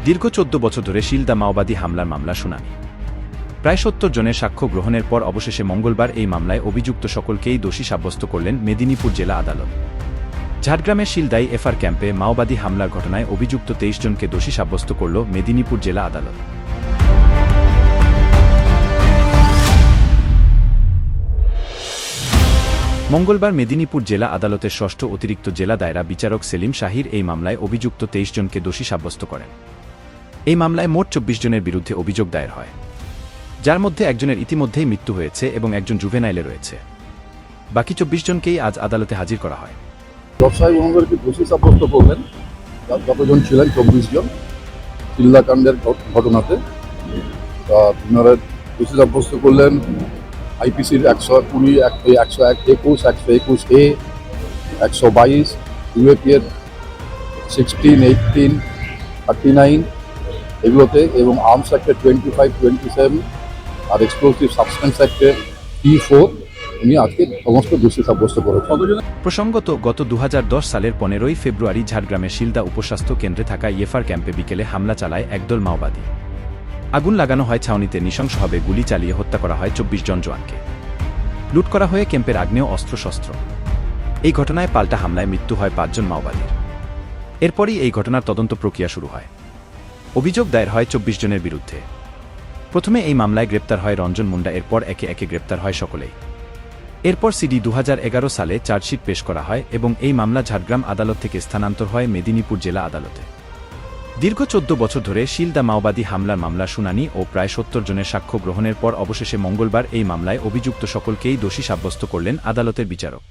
দীর্ঘ ১৪ বছর ধরে শিলদা মাওবাদী হামলার মামলা শুনানি। প্রায় ৭০ জনের সাক্ষ্য গ্রহণের পর অবশেষে মঙ্গলবার এই মামলায় অভিযুক্ত সকলকেই দোষী সাব্যস্ত করলেন মেদিনীপুর জেলা আদালত। ঝাড়গ্রামের শিলদাই এফআর ক্যাম্পে মাওবাদী হামলার ঘটনায় অভিযুক্ত ২৩ জনকে দোষী সাব্যস্ত করল মেদিনীপুর জেলা আদালত। মঙ্গলবার মেদিনীপুর জেলা আদালতের ষষ্ঠ অতিরিক্ত জেলা দায়রা বিচারক সেলিম শাহির এই মামলায় অভিযুক্ত ২৩ জনকে দোষী সাব্যস্ত করেন। এই মামলায় মোট ২৪ জনের বিরুদ্ধে অভিযোগ দায়ের হয়, যার মধ্যে একজনের ইতিমধ্যেই মৃত্যু হয়েছে এবং একজন জুভেনাইলে রয়েছে। বাকি ২৪ জনকেই আজ আদালতে হাজির করা হয়। ব্যবসায়ী মহোদয়কে দোষী সাব্যস্ত করলেন যতজন ছিলেন ২৪ জন চিল্লাকাণ্ডের ঘটনাতে। ওনারা দোষী সাব্যস্ত করলেন আইপিসির ১২০, ১২১, ১২১A, ১২২, ইউএপিএর 16, 18, 39 এগুলোতে এবং আর্মস অ্যাক্টের 25, 27 আর এক্সপ্লোসিভ সাবস্টেন্স অ্যাক্টের E4 উনি আজকে সমস্ত দোষী সাব্যস্ত করেছেন। প্রসঙ্গত, গত ২০১০ সালের ১৫ই ফেব্রুয়ারি ঝাড়গ্রামের শিলদা উপস্বাস্থ্য কেন্দ্রে থাকা এফআর ক্যাম্পে বিকেলে হামলা চালায় একদল মাওবাদী। আগুন লাগানো হয় ছাউনিতে, নৃশংসভাবে গুলি চালিয়ে হত্যা করা হয় ২৪ জন জওয়ানকে। লুট করা হয়ে ক্যাম্পের আগ্নেয় অস্ত্রশস্ত্র। এই ঘটনায় পাল্টা হামলায় মৃত্যু হয় ৫ জন মাওবাদীর। এরপরই এই ঘটনার তদন্ত প্রক্রিয়া শুরু হয়। অভিযোগ দায়ের হয় ২৪ জনের বিরুদ্ধে। প্রথমে এই মামলায় গ্রেপ্তার হয় রঞ্জন মুন্ডা, এরপর একে একে গ্রেপ্তার হয় সকলেই। এরপর সিডি ২০১১ সালে চার্জশিট পেশ করা হয় এবং এই মামলা ঝাড়গ্রাম আদালত থেকে স্থানান্তর হয় মেদিনীপুর জেলা আদালতে। দীর্ঘ ১৪ বছর ধরে শিলদা মাওবাদী হামলার মামলা শুনানি ও প্রায় ৭০ জনের সাক্ষ্য গ্রহণের পর অবশেষে মঙ্গলবার এই মামলায় অভিযুক্ত সকলকেই দোষী সাব্যস্ত করলেন আদালতের বিচারক।